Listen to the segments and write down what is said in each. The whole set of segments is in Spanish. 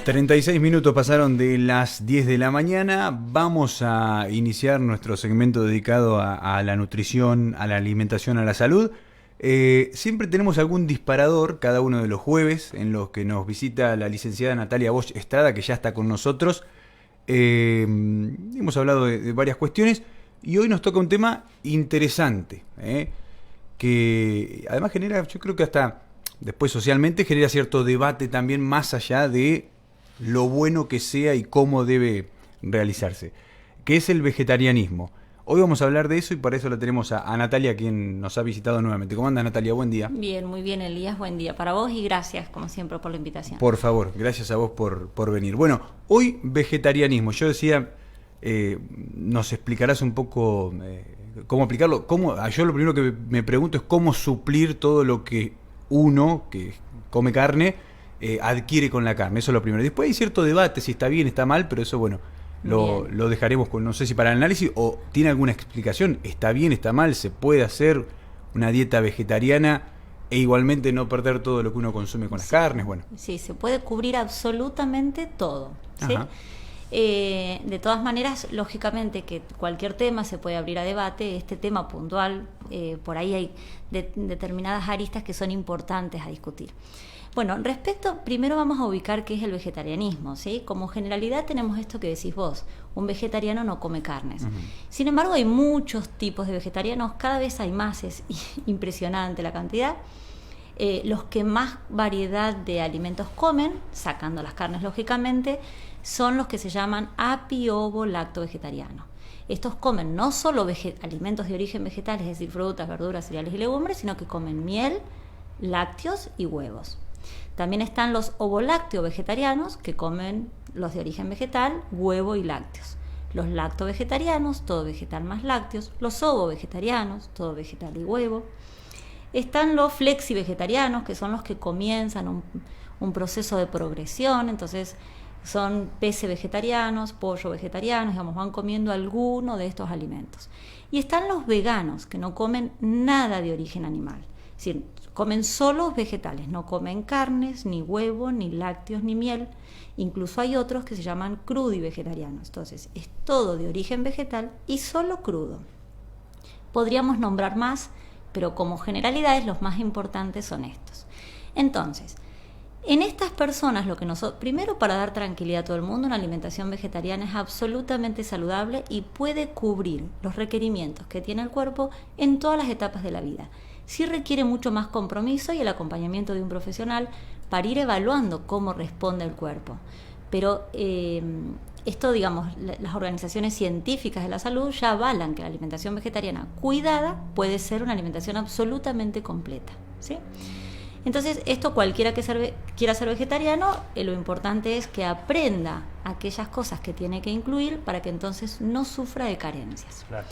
36 minutos pasaron de las 10 de la mañana. Vamos a iniciar nuestro segmento dedicado a la nutrición, a la alimentación, a la salud. Siempre tenemos algún disparador cada uno de los jueves en los que nos visita la licenciada Natalia Bosch Estrada, que ya está con nosotros. Hemos hablado de varias cuestiones y hoy nos toca un tema interesante, que además genera, yo creo que hasta después socialmente genera cierto debate también, más allá de lo bueno que sea y cómo debe realizarse, que es el vegetarianismo. Hoy vamos a hablar de eso y para eso la tenemos a Natalia, quien nos ha visitado nuevamente. ¿Cómo anda, Natalia? Buen día. Bien, muy bien, Elías. Buen día para vos y gracias, como siempre, por la invitación. Por favor, gracias a vos por venir. Bueno, hoy vegetarianismo. Yo decía, nos explicarás un poco cómo aplicarlo. Yo lo primero que me pregunto es cómo suplir todo lo que uno, que come carne, adquiere con la carne. Eso es lo primero. Después hay cierto debate si está bien, está mal, pero eso, bueno, lo dejaremos con, no sé si para el análisis o tiene alguna explicación. ¿Está bien, está mal? ¿Se puede hacer una dieta vegetariana e igualmente no perder todo lo que uno consume con las carnes? Bueno. Sí, se puede cubrir absolutamente todo, ¿sí? De todas maneras, lógicamente que cualquier tema se puede abrir a debate. Este tema puntual, por ahí hay determinadas aristas que son importantes a discutir. Bueno, primero vamos a ubicar qué es el vegetarianismo, ¿sí? Como generalidad tenemos esto que decís vos, un vegetariano no come carnes. Uh-huh. Sin embargo, hay muchos tipos de vegetarianos, cada vez hay más, es impresionante la cantidad. Los que más variedad de alimentos comen, sacando las carnes lógicamente, son los que se llaman api-ovo-lacto-vegetarianos. Estos comen no solo alimentos de origen vegetal, es decir, frutas, verduras, cereales y legumbres, sino que comen miel, lácteos y huevos. También están los ovo-lácteo-vegetarianos, que comen los de origen vegetal, huevo y lácteos. Los lacto-vegetarianos, todo vegetal más lácteos. Los ovo-vegetarianos, todo vegetal y huevo. Están los flexi-vegetarianos, que son los que comienzan un proceso de progresión, entonces son peces vegetarianos, pollo vegetarianos, digamos, van comiendo alguno de estos alimentos. Y están los veganos, que no comen nada de origen animal, es decir, comen solo vegetales, no comen carnes, ni huevo, ni lácteos, ni miel. Incluso hay otros que se llaman crudi-vegetarianos, entonces es todo de origen vegetal y solo crudo. Podríamos nombrar más, pero como generalidades los más importantes son estos. Entonces, en estas personas, primero, para dar tranquilidad a todo el mundo, una alimentación vegetariana es absolutamente saludable y puede cubrir los requerimientos que tiene el cuerpo en todas las etapas de la vida. Sí requiere mucho más compromiso y el acompañamiento de un profesional para ir evaluando cómo responde el cuerpo. Pero esto, digamos, las organizaciones científicas de la salud ya avalan que la alimentación vegetariana cuidada puede ser una alimentación absolutamente completa, ¿sí? Entonces, esto cualquiera que quiera ser vegetariano, lo importante es que aprenda aquellas cosas que tiene que incluir para que entonces no sufra de carencias. Claro.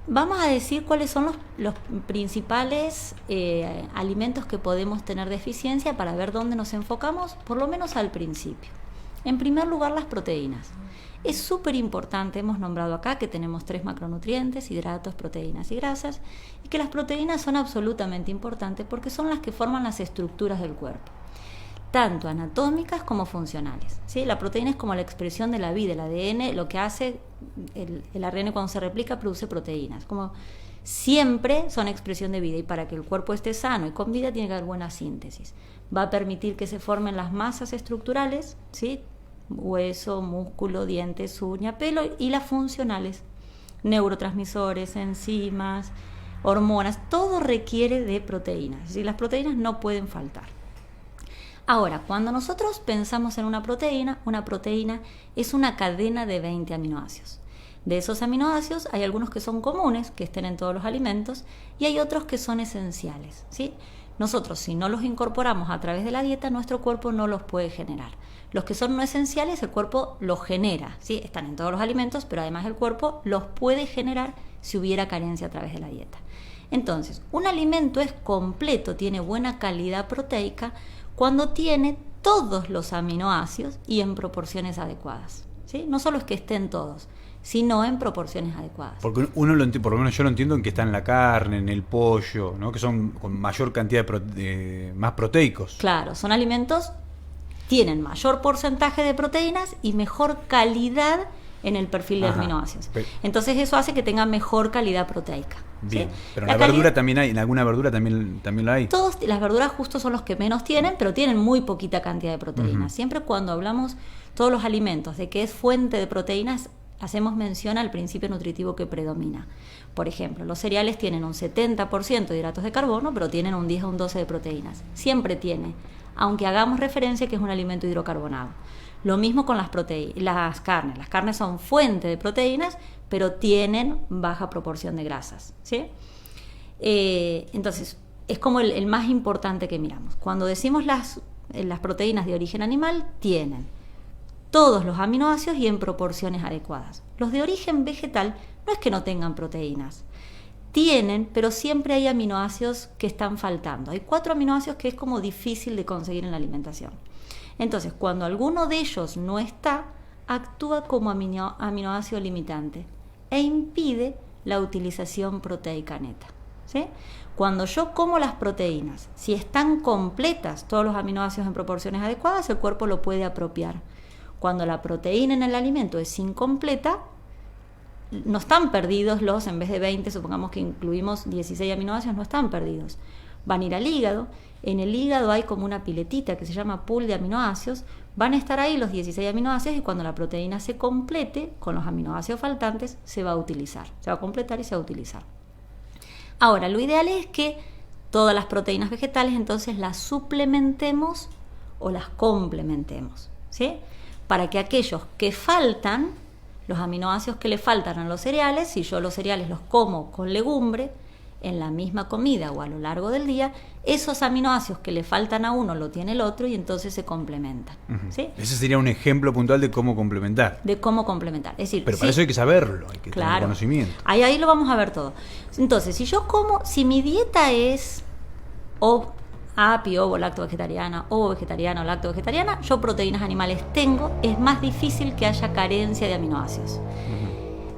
Vamos a decir cuáles son los principales alimentos que podemos tener deficiencia para ver dónde nos enfocamos, por lo menos al principio. En primer lugar, las proteínas. Es súper importante, hemos nombrado acá que tenemos 3 macronutrientes, hidratos, proteínas y grasas, y que las proteínas son absolutamente importantes porque son las que forman las estructuras del cuerpo, tanto anatómicas como funcionales, ¿sí? La proteína es como la expresión de la vida, el ADN, lo que hace el ARN cuando se replica produce proteínas, como siempre son expresión de vida, y para que el cuerpo esté sano y con vida tiene que haber buena síntesis. Va a permitir que se formen las masas estructurales, ¿sí? Hueso, músculo, dientes, uña, pelo, y las funcionales, neurotransmisores, enzimas, hormonas, todo requiere de proteínas, ¿sí? Las proteínas no pueden faltar. Ahora, cuando nosotros pensamos en una proteína es una cadena de 20 aminoácidos. De esos aminoácidos hay algunos que son comunes, que estén en todos los alimentos, y hay otros que son esenciales, ¿sí? Nosotros, si no los incorporamos a través de la dieta, nuestro cuerpo no los puede generar. Los que son no esenciales, el cuerpo los genera, ¿sí? Están en todos los alimentos, pero además el cuerpo los puede generar si hubiera carencia a través de la dieta. Entonces, un alimento es completo, tiene buena calidad proteica, cuando tiene todos los aminoácidos y en proporciones adecuadas, ¿sí? No solo es que estén todos, sino en proporciones adecuadas. Porque uno lo entiende, por lo menos yo lo entiendo, en que está en la carne, en el pollo, ¿no? Que son con mayor cantidad más proteicos. Claro, son alimentos tienen mayor porcentaje de proteínas y mejor calidad en el perfil de aminoácidos. Entonces eso hace que tenga mejor calidad proteica. Bien, ¿sí? pero en la verdura también hay, en alguna verdura también lo hay. Las verduras justo son los que menos tienen, pero tienen muy poquita cantidad de proteínas. Siempre cuando hablamos todos los alimentos de que es fuente de proteínas, hacemos mención al principio nutritivo que predomina. Por ejemplo, los cereales tienen un 70% de hidratos de carbono, pero tienen un 10 o un 12 de proteínas. Siempre tiene, aunque hagamos referencia que es un alimento hidrocarbonado. Lo mismo con las carnes. Las carnes son fuente de proteínas, pero tienen baja proporción de grasas, ¿sí? Entonces, es como el más importante que miramos. Cuando decimos las proteínas de origen animal, tienen todos los aminoácidos y en proporciones adecuadas. Los de origen vegetal no es que no tengan proteínas. Tienen, pero siempre hay aminoácidos que están faltando. Hay 4 aminoácidos que es como difícil de conseguir en la alimentación. Entonces, cuando alguno de ellos no está, actúa como aminoácido limitante e impide la utilización proteica neta, ¿sí? Cuando yo como las proteínas, si están completas todos los aminoácidos en proporciones adecuadas, el cuerpo lo puede apropiar. Cuando la proteína en el alimento es incompleta, no están perdidos en vez de 20, supongamos que incluimos 16 aminoácidos, no están perdidos. Van a ir al hígado. En el hígado hay como una piletita que se llama pool de aminoácidos. Van a estar ahí los 16 aminoácidos y cuando la proteína se complete con los aminoácidos faltantes se va a utilizar. Se va a completar y se va a utilizar. Ahora, lo ideal es que todas las proteínas vegetales entonces las suplementemos o las complementemos, ¿sí? Para que aquellos que faltan, los aminoácidos que le faltan a los cereales, si yo los cereales los como con legumbre, en la misma comida o a lo largo del día, esos aminoácidos que le faltan a uno lo tiene el otro y entonces se complementan. ¿Sí? Ese sería un ejemplo puntual de cómo complementar. De cómo complementar. Es decir, pero para eso hay que saberlo, hay que tener conocimiento. Ahí lo vamos a ver todo. Entonces, si mi dieta es API, ovo, lacto vegetariana, ovo vegetariana o lacto vegetariana, yo proteínas animales tengo, es más difícil que haya carencia de aminoácidos.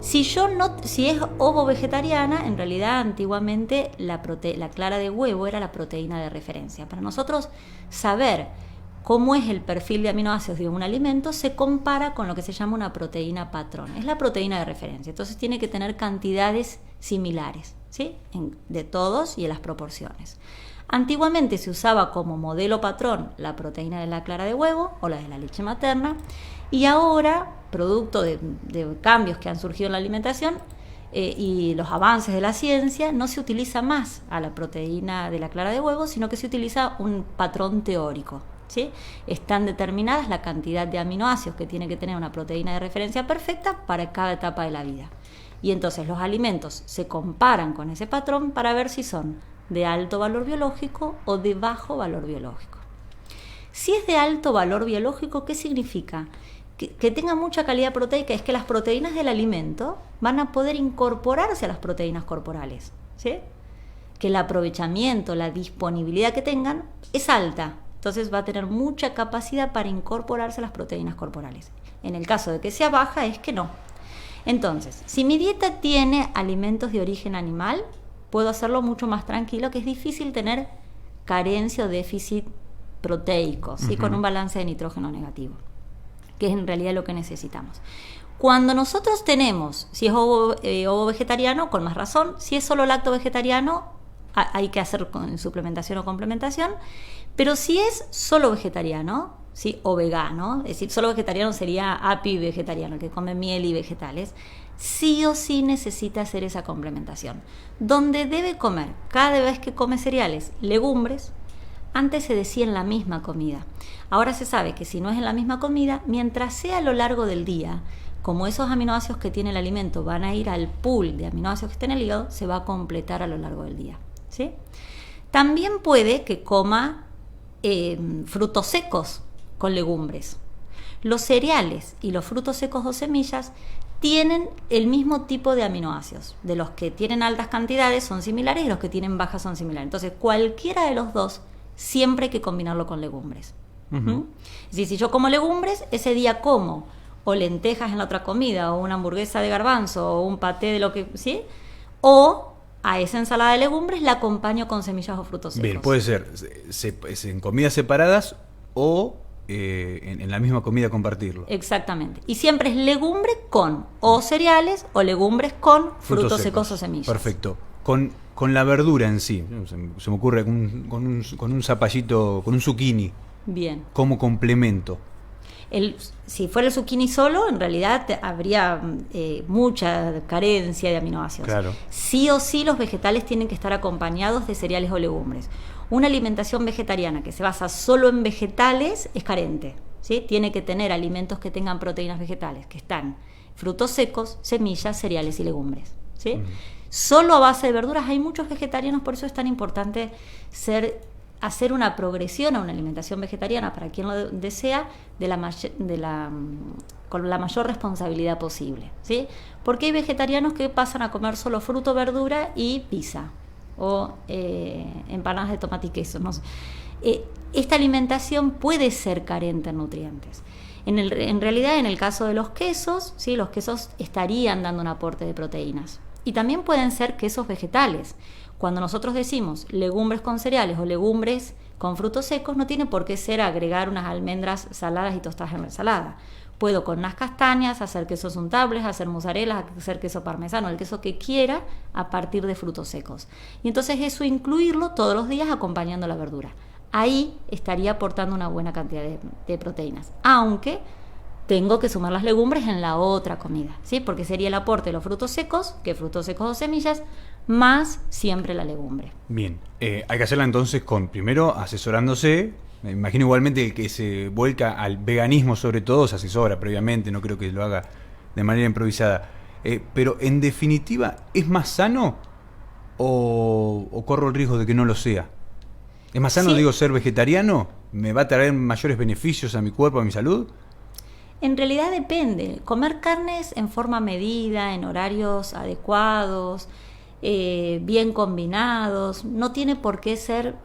Si es ovo vegetariana, en realidad antiguamente la clara de huevo era la proteína de referencia. Para nosotros saber cómo es el perfil de aminoácidos de un alimento se compara con lo que se llama una proteína patrón. Es la proteína de referencia, entonces tiene que tener cantidades similares, ¿sí? De todos y en las proporciones. Antiguamente se usaba como modelo patrón la proteína de la clara de huevo o la de la leche materna, y ahora, producto de cambios que han surgido en la alimentación y los avances de la ciencia, no se utiliza más a la proteína de la clara de huevo, sino que se utiliza un patrón teórico, ¿sí? Están determinadas la cantidad de aminoácidos que tiene que tener una proteína de referencia perfecta para cada etapa de la vida. Y entonces los alimentos se comparan con ese patrón para ver si son de alto valor biológico o de bajo valor biológico. Si es de alto valor biológico, ¿qué significa? Que tenga mucha calidad proteica, es que las proteínas del alimento van a poder incorporarse a las proteínas corporales, ¿sí? Que el aprovechamiento, la disponibilidad que tengan es alta, entonces va a tener mucha capacidad para incorporarse a las proteínas corporales. En el caso de que sea baja, es que no. Entonces, si mi dieta tiene alimentos de origen animal, puedo hacerlo mucho más tranquilo, que es difícil tener carencia o déficit proteico, ¿sí? Con un balance de nitrógeno negativo, que es en realidad lo que necesitamos. Cuando nosotros tenemos, si es ovo vegetariano, con más razón, si es solo lacto vegetariano, hay que hacer con suplementación o complementación, pero si es solo vegetariano, ¿sí? O vegano, es decir, solo vegetariano sería API vegetariano, que come miel y vegetales, sí o sí necesita hacer esa complementación, donde debe comer, cada vez que come cereales, legumbres. Antes se decía en la misma comida. Ahora se sabe que si no es en la misma comida, mientras sea a lo largo del día, como esos aminoácidos que tiene el alimento van a ir al pool de aminoácidos que está en el hígado, se va a completar a lo largo del día, ¿sí? También puede que coma frutos secos con legumbres. Los cereales y los frutos secos o semillas tienen el mismo tipo de aminoácidos. De los que tienen altas cantidades son similares y los que tienen bajas son similares. Entonces, cualquiera de los dos siempre hay que combinarlo con legumbres. Es decir, si yo como legumbres, ese día como o lentejas en la otra comida, o una hamburguesa de garbanzo, o un paté de lo que, ¿sí? O a esa ensalada de legumbres la acompaño con semillas o frutos secos. Bien, puede ser en comidas separadas o en la misma comida compartirlo. Exactamente. Y siempre es legumbre con o cereales o legumbres con frutos secos o semillas. Perfecto. Con la verdura en sí, se me ocurre con un zapallito, con un zucchini. Bien. Como complemento. Si fuera el zucchini solo, en realidad habría mucha carencia de aminoácidos. Claro. Sí o sí los vegetales tienen que estar acompañados de cereales o legumbres. Una alimentación vegetariana que se basa solo en vegetales es carente, ¿sí? Tiene que tener alimentos que tengan proteínas vegetales, que están frutos secos, semillas, cereales y legumbres, ¿sí? Solo a base de verduras. Hay muchos vegetarianos, por eso es tan importante hacer una progresión a una alimentación vegetariana para quien lo desea con la mayor responsabilidad posible, ¿sí? Porque hay vegetarianos que pasan a comer solo fruto, verdura y pizza o empanadas de tomate y queso, no sé. Esta alimentación puede ser carente en nutrientes. En realidad, en el caso de los quesos, ¿sí? Los quesos estarían dando un aporte de proteínas. Y también pueden ser quesos vegetales. Cuando nosotros decimos legumbres con cereales o legumbres con frutos secos, no tiene por qué ser agregar unas almendras saladas y tostadas en la ensalada. Puedo con unas castañas hacer quesos untables, hacer mozzarella, hacer queso parmesano, el queso que quiera a partir de frutos secos. Y entonces eso incluirlo todos los días acompañando la verdura. Ahí estaría aportando una buena cantidad de proteínas. Aunque tengo que sumar las legumbres en la otra comida, ¿sí? Porque sería el aporte de los frutos secos, que frutos secos o semillas, más siempre la legumbre. Bien, hay que hacerla entonces primero asesorándose. Me imagino igualmente el que se vuelca al veganismo sobre todo se asesora previamente, no creo que lo haga de manera improvisada. Pero en definitiva, ¿es más sano o corro el riesgo de que no lo sea? ¿Es más sano, Sí. ser vegetariano? ¿Me va a traer mayores beneficios a mi cuerpo, a mi salud? En realidad depende. Comer carnes en forma medida, en horarios adecuados, bien combinados, no tiene por qué ser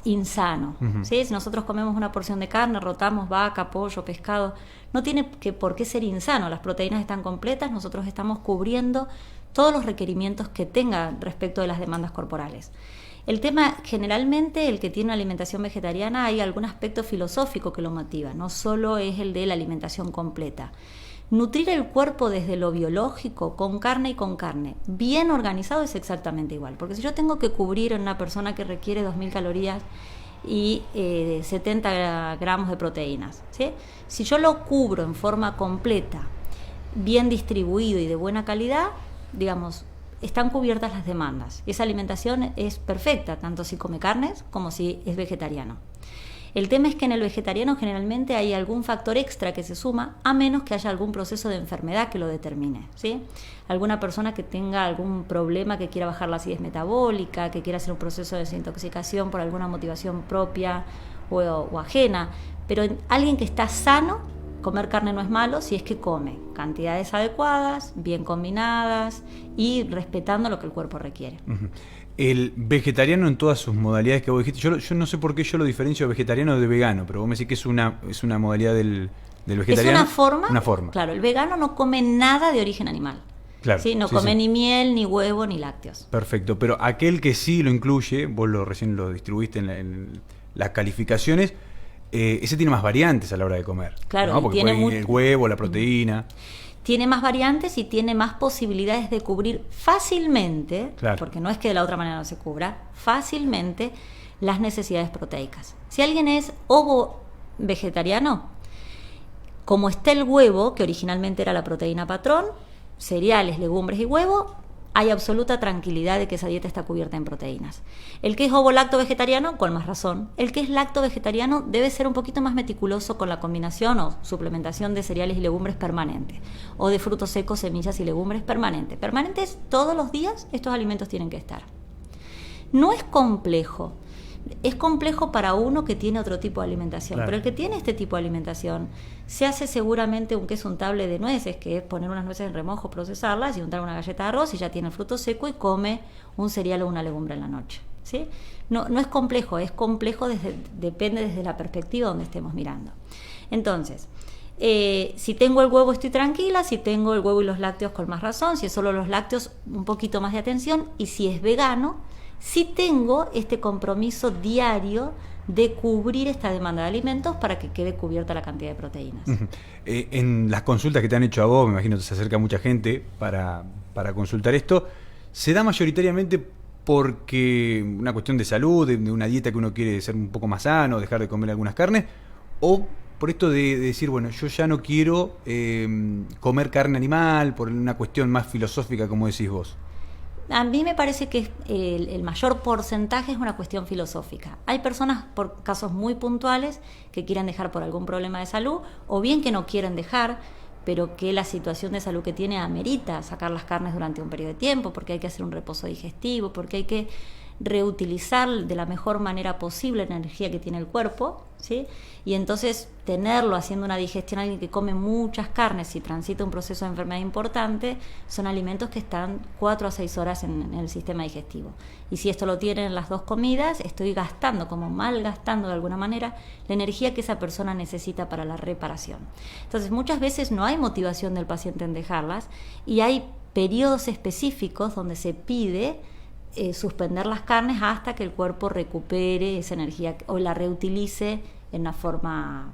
insano. Uh-huh. ¿Sí? Si nosotros comemos una porción de carne, rotamos vaca, pollo, pescado, no tiene por qué ser insano. Las proteínas están completas, nosotros estamos cubriendo todos los requerimientos que tenga respecto de las demandas corporales. El tema, generalmente, el que tiene una alimentación vegetariana, hay algún aspecto filosófico que lo motiva, no solo es el de la alimentación completa. Nutrir el cuerpo desde lo biológico, con carne, bien organizado, es exactamente igual. Porque si yo tengo que cubrir en una persona que requiere 2.000 calorías y 70 gramos de proteínas, ¿sí? Si yo lo cubro en forma completa, bien distribuido y de buena calidad, digamos, están cubiertas las demandas. Esa alimentación es perfecta, tanto si come carnes como si es vegetariano. El tema es que en el vegetariano generalmente hay algún factor extra que se suma, a menos que haya algún proceso de enfermedad que lo determine, ¿sí? Alguna persona que tenga algún problema, que quiera bajar la acidez metabólica, que quiera hacer un proceso de desintoxicación por alguna motivación propia o ajena. Pero alguien que está sano, comer carne no es malo si es que come cantidades adecuadas, bien combinadas y respetando lo que el cuerpo requiere. Uh-huh. El vegetariano en todas sus modalidades que vos dijiste, yo no sé por qué yo lo diferencio de vegetariano de vegano, pero vos me decís que es una modalidad del vegetariano. Es una forma. Una forma. Claro, el vegano no come nada de origen animal. Claro, ¿sí? No come ni miel, ni huevo, ni lácteos. Perfecto, pero aquel que sí lo incluye, vos recién lo distribuiste en las calificaciones, ese tiene más variantes a la hora de comer. Claro, ¿no? Porque tiene el huevo, la proteína. Tiene más variantes y tiene más posibilidades de cubrir fácilmente, claro, porque no es que de la otra manera no se cubra, fácilmente las necesidades proteicas. Si alguien es ovo vegetariano, como está el huevo, que originalmente era la proteína patrón, cereales, legumbres y huevo, hay absoluta tranquilidad de que esa dieta está cubierta en proteínas. El que es ovo-lacto vegetariano, con más razón. El que es lacto vegetariano debe ser un poquito más meticuloso con la combinación o suplementación de cereales y legumbres permanente, o de frutos secos, semillas y legumbres permanente. Permanentes todos los días, estos alimentos tienen que estar. No es complejo. Es complejo para uno que tiene otro tipo de alimentación, claro, pero el que tiene este tipo de alimentación se hace seguramente un queso untable de nueces, que es poner unas nueces en remojo, procesarlas y untar una galleta de arroz y ya tiene el fruto seco y come un cereal o una legumbre en la noche, ¿sí? No es complejo, depende desde la perspectiva donde estemos mirando. Entonces, si tengo el huevo estoy tranquila, si tengo el huevo y los lácteos con más razón, si es solo los lácteos un poquito más de atención, y si es vegano, sí tengo este compromiso diario de cubrir esta demanda de alimentos para que quede cubierta la cantidad de proteínas. En las consultas que te han hecho a vos, me imagino que se acerca mucha gente para consultar esto, ¿se da mayoritariamente porque una cuestión de salud, de una dieta que uno quiere ser un poco más sano, dejar de comer algunas carnes, o por esto de decir, bueno, yo ya no quiero comer carne animal, por una cuestión más filosófica, como decís vos? A mí me parece que el mayor porcentaje es una cuestión filosófica. Hay personas, por casos muy puntuales, que quieren dejar por algún problema de salud, o bien que no quieren dejar, pero que la situación de salud que tiene amerita sacar las carnes durante un periodo de tiempo, porque hay que hacer un reposo digestivo, porque hay que reutilizar de la mejor manera posible la energía que tiene el cuerpo, ¿sí? Y entonces tenerlo haciendo una digestión, alguien que come muchas carnes y transita un proceso de enfermedad importante, son alimentos que están 4 a 6 horas en el sistema digestivo. Y si esto lo tienen en las 2 comidas, estoy gastando, como malgastando de alguna manera, la energía que esa persona necesita para la reparación. Entonces muchas veces no hay motivación del paciente en dejarlas, y hay periodos específicos donde se pide suspender las carnes hasta que el cuerpo recupere esa energía o la reutilice en una forma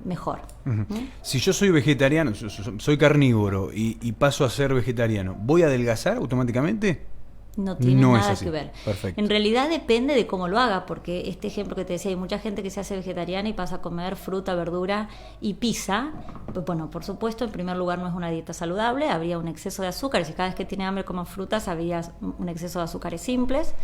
mejor. Uh-huh. Si yo soy vegetariano, soy carnívoro y paso a ser vegetariano, ¿voy a adelgazar automáticamente? No tiene nada que ver. Perfecto. En realidad depende de cómo lo haga, porque este ejemplo que te decía, hay mucha gente que se hace vegetariana y pasa a comer fruta, verdura y pizza. Pues bueno, por supuesto, en primer lugar no es una dieta saludable, habría un exceso de azúcares, y cada vez que tiene hambre come frutas, habría un exceso de azúcares simples.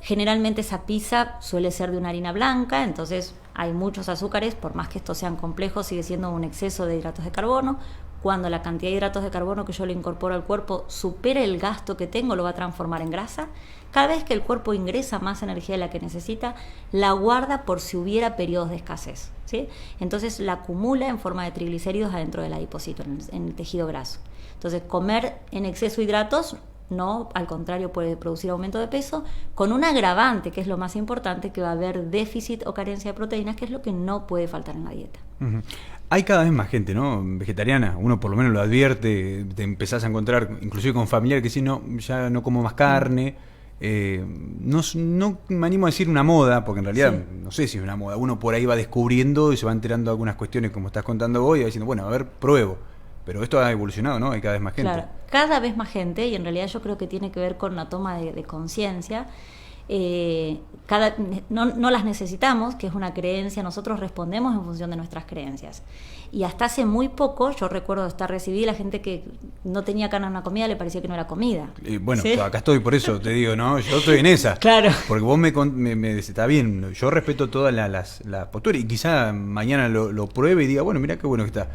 Generalmente esa pizza suele ser de una harina blanca, entonces hay muchos azúcares, por más que estos sean complejos, sigue siendo un exceso de hidratos de carbono. Cuando la cantidad de hidratos de carbono que yo le incorporo al cuerpo supere el gasto que tengo, lo va a transformar en grasa. Cada vez que el cuerpo ingresa más energía de la que necesita, la guarda por si hubiera periodos de escasez, ¿sí? Entonces la acumula en forma de triglicéridos adentro del adipocito, en el tejido graso. Entonces comer en exceso hidratos no, al contrario, puede producir aumento de peso, con un agravante, que es lo más importante, que va a haber déficit o carencia de proteínas, que es lo que no puede faltar en la dieta. Uh-huh. Hay cada vez más gente, ¿no?, vegetariana. Uno por lo menos lo advierte, te empezás a encontrar, inclusive con familiares que dicen, no, ya no como más carne. No me animo a decir una moda, porque en realidad no sé si es una moda. Uno por ahí va descubriendo y se va enterando de algunas cuestiones, como estás contando vos, y va diciendo, bueno, a ver, pruebo. Pero esto ha evolucionado, ¿no? Hay cada vez más gente. Claro, cada vez más gente, y en realidad yo creo que tiene que ver con una toma de conciencia. No las necesitamos, que es una creencia, nosotros respondemos en función de nuestras creencias. Y hasta hace muy poco, yo recuerdo estar recibida la gente que no tenía carne en una comida, le parecía que no era comida. Bueno, ¿sí? Acá estoy, por eso te digo, ¿no? Yo estoy en esa. Claro. Porque vos me está bien, yo respeto todas las posturas, y quizá mañana lo pruebe y diga, bueno, mirá qué bueno que está.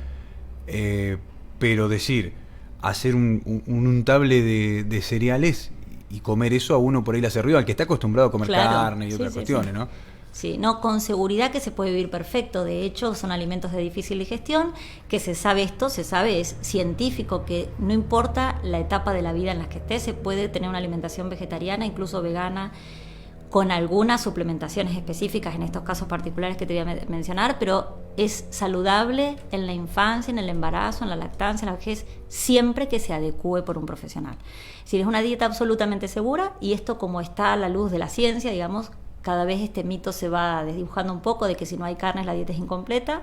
Pero decir, hacer un untable de cereales y comer eso, a uno por ahí le hace ruido, al que está acostumbrado a comer carne y otras cuestiones, ¿no? Sí, no, con seguridad que se puede vivir perfecto. De hecho, son alimentos de difícil digestión, que se sabe, es científico, que no importa la etapa de la vida en la que esté, se puede tener una alimentación vegetariana, incluso vegana, con algunas suplementaciones específicas en estos casos particulares que te voy a mencionar, pero es saludable en la infancia, en el embarazo, en la lactancia, en la vejez, siempre que se adecúe por un profesional. Si es una dieta absolutamente segura, y esto, como está a la luz de la ciencia, digamos, cada vez este mito se va desdibujando un poco de que si no hay carnes la dieta es incompleta.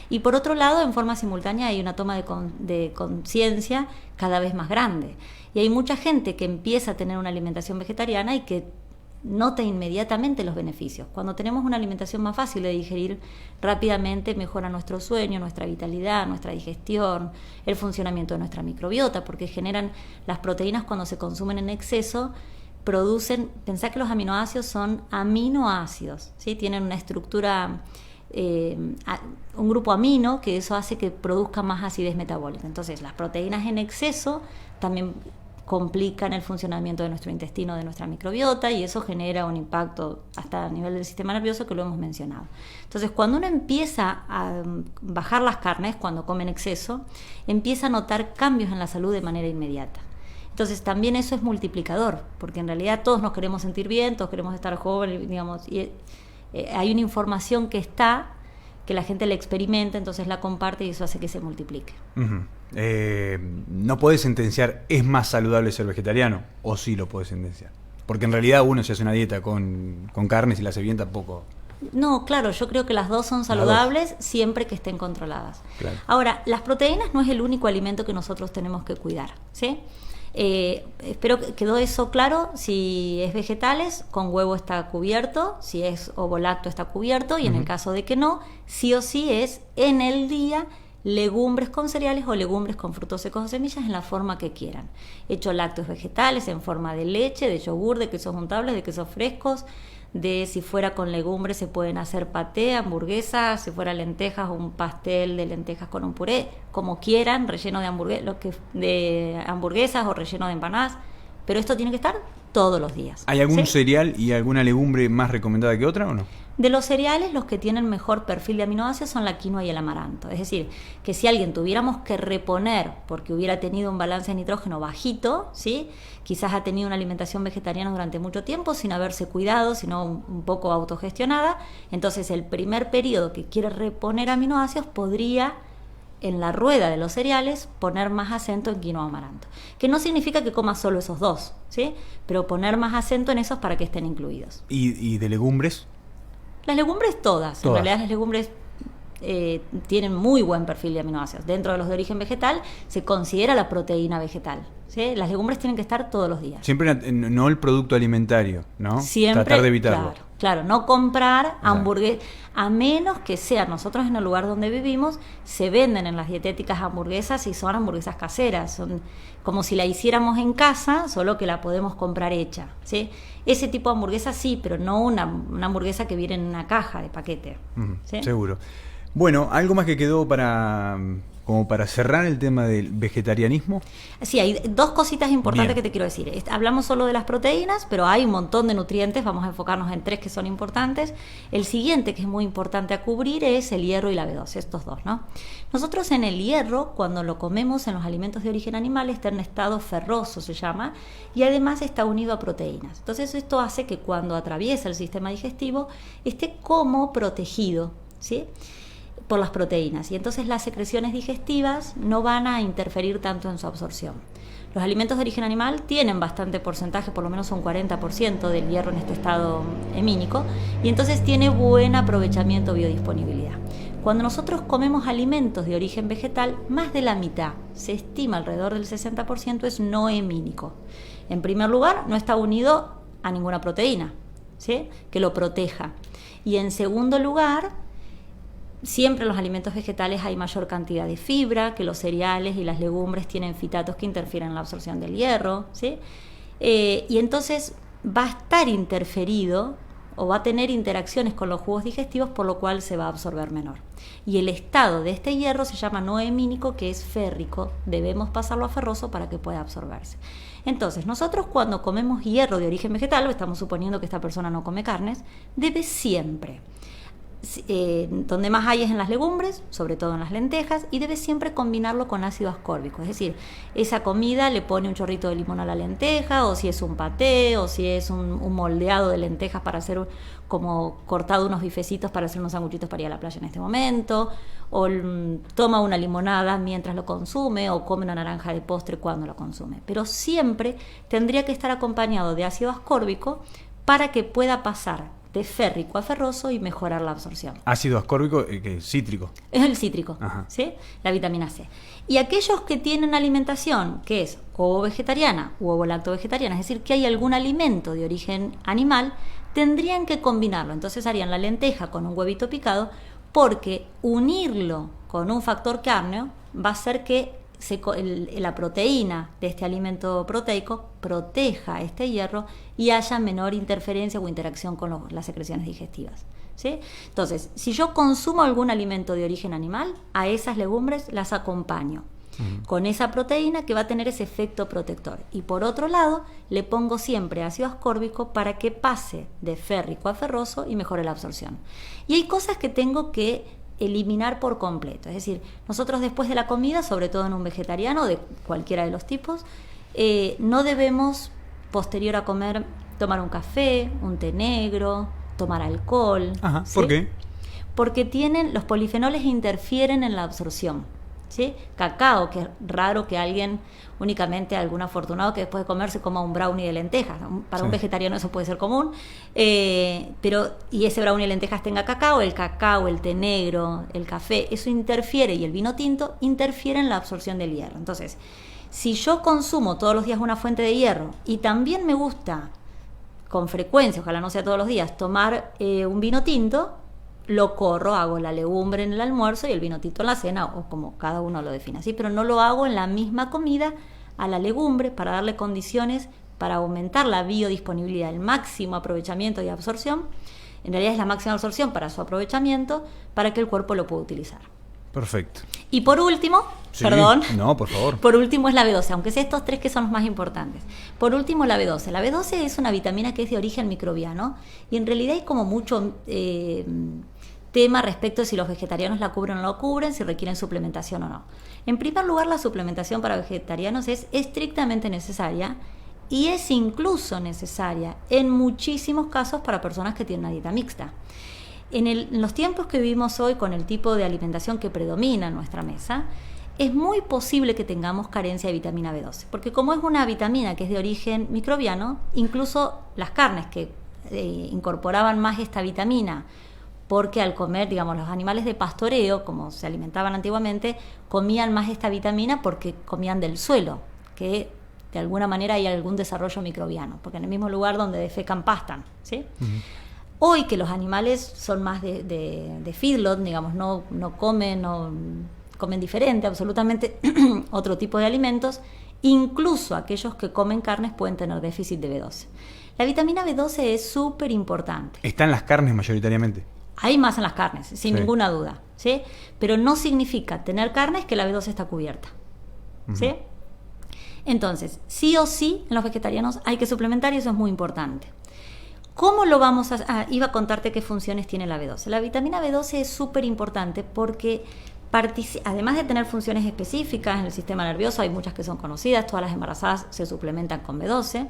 Y por otro lado, en forma simultánea hay una toma de conciencia cada vez más grande. Y hay mucha gente que empieza a tener una alimentación vegetariana y que nota inmediatamente los beneficios. Cuando tenemos una alimentación más fácil de digerir rápidamente, mejora nuestro sueño, nuestra vitalidad, nuestra digestión, el funcionamiento de nuestra microbiota, porque generan las proteínas, cuando se consumen en exceso, producen, pensá que los aminoácidos son aminoácidos, ¿sí? Tienen una estructura, un grupo amino, que eso hace que produzca más acidez metabólica. Entonces las proteínas en exceso también complican el funcionamiento de nuestro intestino, de nuestra microbiota, y eso genera un impacto hasta a nivel del sistema nervioso, que lo hemos mencionado. Entonces, cuando uno empieza a bajar las carnes, cuando come en exceso, empieza a notar cambios en la salud de manera inmediata. Entonces, también eso es multiplicador, porque en realidad todos nos queremos sentir bien, todos queremos estar jóvenes, digamos, y hay una información que está, que la gente la experimenta, entonces la comparte, y eso hace que se multiplique. Uh-huh. No podés sentenciar, ¿es más saludable ser vegetariano? ¿O sí lo podés sentenciar? Porque en realidad uno se hace una dieta con carnes y la hace bien, tampoco No, claro, yo creo que las dos son saludables siempre que estén controladas. Claro. Ahora, las proteínas no es el único alimento que nosotros tenemos que cuidar, ¿sí? Espero que quedó eso claro. Si es vegetales, con huevo está cubierto, si es ovo-lacto está cubierto, y en el caso de que no, sí o sí es en el día legumbres con cereales o legumbres con frutos secos o semillas en la forma que quieran. Hecho lácteos vegetales en forma de leche, de yogur, de quesos untables, de quesos frescos, de si fuera con legumbres se pueden hacer paté, hamburguesas, si fuera lentejas, un pastel de lentejas con un puré, como quieran, relleno de hamburguesas o relleno de empanadas, pero esto tiene que estar todos los días. ¿Hay algún cereal y alguna legumbre más recomendada que otra o no? De los cereales, los que tienen mejor perfil de aminoácidos son la quinoa y el amaranto. Es decir, que si alguien tuviéramos que reponer porque hubiera tenido un balance de nitrógeno bajito, ¿sí? Quizás ha tenido una alimentación vegetariana durante mucho tiempo sin haberse cuidado, sino un poco autogestionada, entonces el primer periodo que quiere reponer aminoácidos podría, en la rueda de los cereales, poner más acento en quinoa o amaranto. Que no significa que coma solo esos dos, ¿sí? Pero poner más acento en esos para que estén incluidos. ¿Y de legumbres? Las legumbres todas. En realidad las legumbres tienen muy buen perfil de aminoácidos. Dentro de los de origen vegetal se considera la proteína vegetal, ¿sí? Las legumbres tienen que estar todos los días. Siempre no el producto alimentario, ¿no? Siempre, tratar de evitarlo. Claro, no comprar hamburguesas, a menos que sea, nosotros en el lugar donde vivimos, se venden en las dietéticas hamburguesas y son hamburguesas caseras, son como si la hiciéramos en casa, solo que la podemos comprar hecha, ¿sí? Ese tipo de hamburguesa sí, pero no una hamburguesa que viene en una caja de paquete. ¿Sí? Seguro. Bueno, ¿algo más que quedó como para cerrar el tema del vegetarianismo? Sí, hay dos cositas importantes que te quiero decir. Hablamos solo de las proteínas, pero hay un montón de nutrientes, vamos a enfocarnos en 3 que son importantes. El siguiente, que es muy importante a cubrir, es el hierro y la B12, estos dos, ¿no? Nosotros en el hierro, cuando lo comemos en los alimentos de origen animal, está en estado ferroso, se llama, y además está unido a proteínas. Entonces esto hace que cuando atraviesa el sistema digestivo esté como protegido, ¿sí?, por las proteínas, y entonces las secreciones digestivas no van a interferir tanto en su absorción. Los alimentos de origen animal tienen bastante porcentaje, por lo menos un 40% del hierro en este estado hemínico, y entonces tiene buen aprovechamiento biodisponibilidad. Cuando nosotros comemos alimentos de origen vegetal, más de la mitad, se estima alrededor del 60%, es no hemínico. En primer lugar, no está unido a ninguna proteína, ¿sí?, que lo proteja. Y en segundo lugar, siempre en los alimentos vegetales hay mayor cantidad de fibra, que los cereales y las legumbres tienen fitatos que interfieren en la absorción del hierro, ¿sí? Y entonces va a estar interferido o va a tener interacciones con los jugos digestivos, por lo cual se va a absorber menor. Y el estado de este hierro se llama no hemínico, que es férrico. Debemos pasarlo a ferroso para que pueda absorberse. Entonces, nosotros cuando comemos hierro de origen vegetal, estamos suponiendo que esta persona no come carnes, debe siempre, donde más hay es en las legumbres, sobre todo en las lentejas, y debe siempre combinarlo con ácido ascórbico, es decir, esa comida le pone un chorrito de limón a la lenteja, o si es un paté, o si es un moldeado de lentejas para hacer como cortado unos bifecitos para hacer unos sanguchitos para ir a la playa en este momento, o toma una limonada mientras lo consume, o come una naranja de postre cuando lo consume, pero siempre tendría que estar acompañado de ácido ascórbico para que pueda pasar de férrico a ferroso y mejorar la absorción. Ácido ascórbico, que es cítrico. Es el cítrico, ¿sí?, la vitamina C. Y aquellos que tienen alimentación que es ovo vegetariana u ovo lacto vegetariana, es decir, que hay algún alimento de origen animal, tendrían que combinarlo. Entonces harían la lenteja con un huevito picado, porque unirlo con un factor cárneo va a hacer que la proteína de este alimento proteico proteja este hierro y haya menor interferencia o interacción con las secreciones digestivas, ¿sí? Entonces, si yo consumo algún alimento de origen animal, a esas legumbres las acompaño con esa proteína que va a tener ese efecto protector. Y por otro lado, le pongo siempre ácido ascórbico para que pase de férrico a ferroso y mejore la absorción. Y hay cosas que tengo que eliminar por completo, es decir, nosotros después de la comida, sobre todo en un vegetariano de cualquiera de los tipos, no debemos, posterior a comer, tomar un café, un té negro, tomar alcohol. Ajá, ¿sí? ¿Por qué? Porque los polifenoles interfieren en la absorción, ¿sí? Cacao, que es raro que alguien, únicamente algún afortunado que después de comer se coma un brownie de lentejas. Para un vegetariano eso puede ser común, pero y ese brownie de lentejas tenga cacao, el té negro, el café, eso interfiere, y el vino tinto interfiere en la absorción del hierro. Entonces, si yo consumo todos los días una fuente de hierro y también me gusta con frecuencia, ojalá no sea todos los días, tomar un vino tinto, lo corro, hago la legumbre en el almuerzo y el vino tinto en la cena, o como cada uno lo define así, pero no lo hago en la misma comida a la legumbre para darle condiciones para aumentar la biodisponibilidad, el máximo aprovechamiento y absorción. En realidad es la máxima absorción para su aprovechamiento, para que el cuerpo lo pueda utilizar. Perfecto. Y por último, Sí, perdón. No, por favor. Por último es la B12, aunque sea estos tres que son los más importantes. Por último, la B12. La B12 es una vitamina que es de origen microbiano, y en realidad hay como mucho tema respecto de si los vegetarianos la cubren o no la cubren, si requieren suplementación o no. En primer lugar, la suplementación para vegetarianos es estrictamente necesaria, y es incluso necesaria en muchísimos casos para personas que tienen una dieta mixta. En los tiempos que vivimos hoy, con el tipo de alimentación que predomina en nuestra mesa, es muy posible que tengamos carencia de vitamina B12, porque como es una vitamina que es de origen microbiano, incluso las carnes que incorporaban más esta vitamina, porque al comer, digamos, los animales de pastoreo, como se alimentaban antiguamente, comían más esta vitamina porque comían del suelo, que de alguna manera hay algún desarrollo microbiano, porque en el mismo lugar donde defecan pastan, ¿sí? Uh-huh. Hoy que los animales son más de feedlot, digamos, no comen diferente, absolutamente otro tipo de alimentos, incluso aquellos que comen carnes pueden tener déficit de B12. La vitamina B12 es súper importante. ¿Está en las carnes mayoritariamente? Hay más en las carnes, sin ninguna duda, ¿sí? Pero no significa tener carnes que la B12 está cubierta, ¿sí? Uh-huh. Entonces, sí o sí, en los vegetarianos hay que suplementar, y eso es muy importante. ¿Cómo lo vamos a...? Iba a contarte qué funciones tiene la B12. La vitamina B12 es súper importante porque, además de tener funciones específicas en el sistema nervioso, hay muchas que son conocidas, todas las embarazadas se suplementan con B12,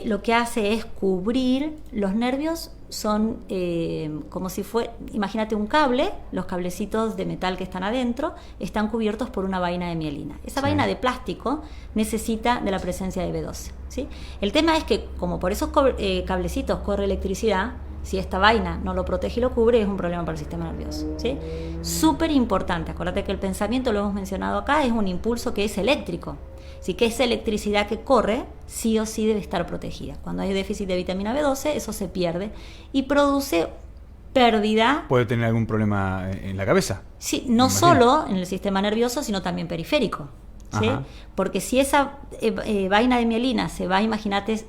lo que hace es cubrir los nervios. Son como si fuera, imagínate un cable, los cablecitos de metal que están adentro están cubiertos por una vaina de mielina. Esa vaina de plástico necesita de la presencia de B12, ¿sí? El tema es que como por esos cablecitos corre electricidad, si esta vaina no lo protege y lo cubre, es un problema para el sistema nervioso, ¿sí? Súper importante, acuérdate que el pensamiento, lo hemos mencionado acá, es un impulso que es eléctrico. Así que esa electricidad que corre, sí o sí debe estar protegida. Cuando hay déficit de vitamina B12, eso se pierde y produce pérdida. ¿Puede tener algún problema en la cabeza? Sí, no solo en el sistema nervioso, sino también periférico, ¿sí? Porque si esa vaina de mielina se va, imagínate,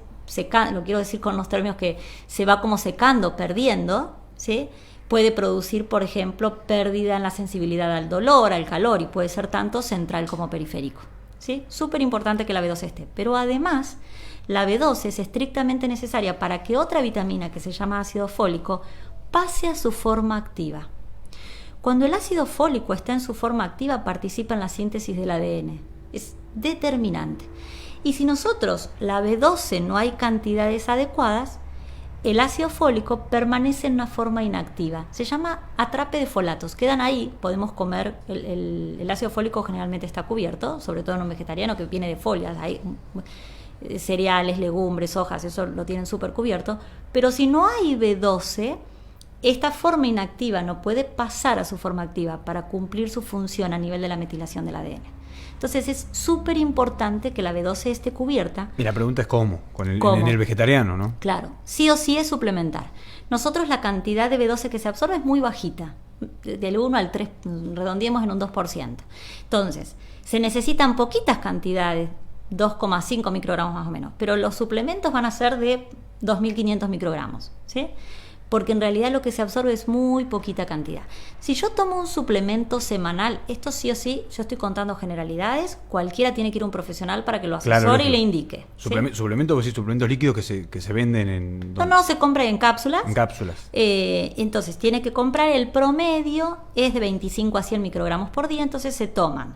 lo quiero decir con los términos que se va como secando, perdiendo, ¿sí? Puede producir, por ejemplo, pérdida en la sensibilidad al dolor, al calor, y puede ser tanto central como periférico, ¿sí? Súper importante que la B12 esté. Pero además, la B12 es estrictamente necesaria para que otra vitamina que se llama ácido fólico pase a su forma activa. Cuando el ácido fólico está en su forma activa, participa en la síntesis del ADN. Es determinante. Y si nosotros, la B12, no hay cantidades adecuadas, el ácido fólico permanece en una forma inactiva. Se llama atrape de folatos. Quedan ahí, podemos comer. El ácido fólico generalmente está cubierto, sobre todo en un vegetariano que viene de folias. Hay cereales, legumbres, hojas, eso lo tienen súper cubierto. Pero si no hay B12, esta forma inactiva no puede pasar a su forma activa para cumplir su función a nivel de la metilación del ADN. Entonces es súper importante que la B12 esté cubierta. Y la pregunta es ¿cómo? En el vegetariano, ¿no? Claro, sí o sí es suplementar. Nosotros la cantidad de B12 que se absorbe es muy bajita, del 1 al 3, redondeemos en un 2%. Entonces, se necesitan poquitas cantidades, 2,5 microgramos más o menos, pero los suplementos van a ser de 2.500 microgramos, ¿sí? Porque en realidad lo que se absorbe es muy poquita cantidad. Si yo tomo un suplemento semanal, esto sí o sí, yo estoy contando generalidades, cualquiera tiene que ir a un profesional para que lo asesore y le indique. ¿Suplementos, vos decís, suplementos líquidos que se venden en...? No, se compra en cápsulas. En cápsulas. Entonces, tiene que comprar, el promedio es de 25 a 100 microgramos por día, entonces se toman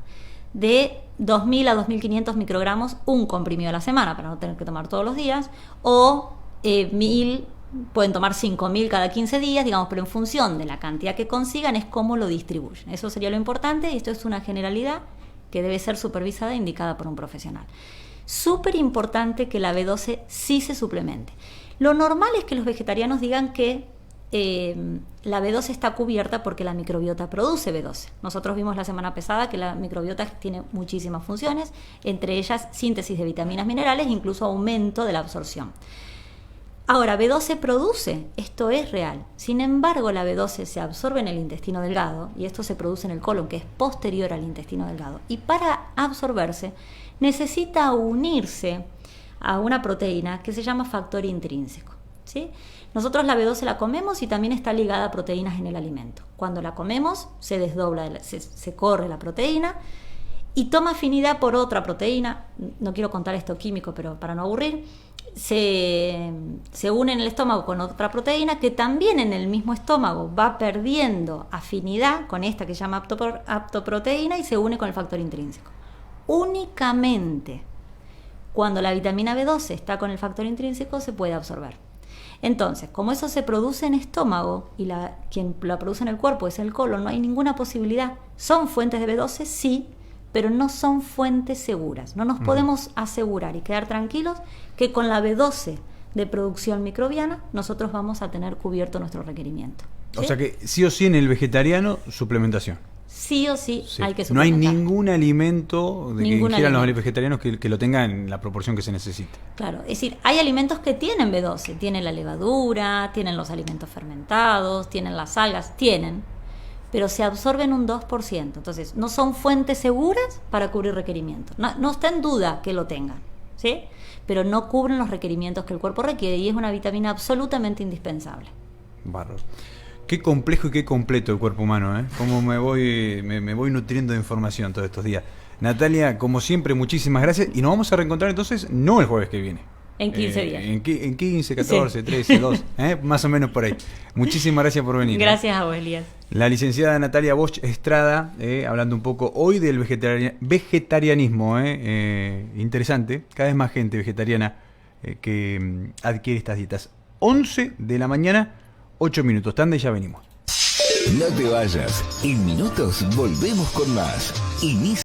de 2.000 a 2.500 microgramos un comprimido a la semana, para no tener que tomar todos los días, o 1.000 pueden tomar 5.000 cada 15 días, digamos, pero en función de la cantidad que consigan es cómo lo distribuyen. Eso sería lo importante, y esto es una generalidad que debe ser supervisada e indicada por un profesional. Súper importante que la B12 sí se suplemente. Lo normal es que los vegetarianos digan que la B12 está cubierta porque la microbiota produce B12. Nosotros vimos la semana pasada que la microbiota tiene muchísimas funciones, entre ellas síntesis de vitaminas, minerales, incluso aumento de la absorción. Ahora, B12 produce, esto es real. Sin embargo, la B12 se absorbe en el intestino delgado, y esto se produce en el colon, que es posterior al intestino delgado. Y para absorberse, necesita unirse a una proteína que se llama factor intrínseco, ¿sí? Nosotros la B12 la comemos y también está ligada a proteínas en el alimento. Cuando la comemos, se desdobla, se corre la proteína y toma afinidad por otra proteína. No quiero contar esto químico, pero para no aburrir, se une en el estómago con otra proteína que también en el mismo estómago va perdiendo afinidad con esta que se llama aptoproteína y se une con el factor intrínseco. Únicamente cuando la vitamina B12 está con el factor intrínseco se puede absorber. Entonces, como eso se produce en estómago y quien la produce en el cuerpo es el colon, no hay ninguna posibilidad. ¿Son fuentes de B12? Sí, pero no son fuentes seguras. No nos podemos asegurar y quedar tranquilos que con la B12 de producción microbiana nosotros vamos a tener cubierto nuestro requerimiento, ¿sí? O sea que sí o sí en el vegetariano, suplementación. Sí o sí, hay que suplementar. No hay ningún alimento que ingieran los vegetarianos que lo tenga en la proporción que se necesite. Claro, es decir, hay alimentos que tienen B12, tienen la levadura, tienen los alimentos fermentados, tienen las algas, pero se absorben un 2%. Entonces, no son fuentes seguras para cubrir requerimientos. No está en duda que lo tengan, ¿sí? Pero no cubren los requerimientos que el cuerpo requiere y es una vitamina absolutamente indispensable. Bárbaro. Qué complejo y qué completo el cuerpo humano, ¿eh? Cómo me voy nutriendo de información todos estos días. Natalia, como siempre, muchísimas gracias. Y nos vamos a reencontrar entonces, no el jueves que viene. En 15 días. En 15, 14, sí. 13, 2, más o menos por ahí. Muchísimas gracias por venir. Gracias a vos, Elías. La licenciada Natalia Bosch Estrada, hablando un poco hoy del vegetarianismo. Interesante, cada vez más gente vegetariana que adquiere estas dietas. 11 de la mañana, 8 minutos. Tanda y ya venimos. No te vayas. En minutos volvemos con más. Inicia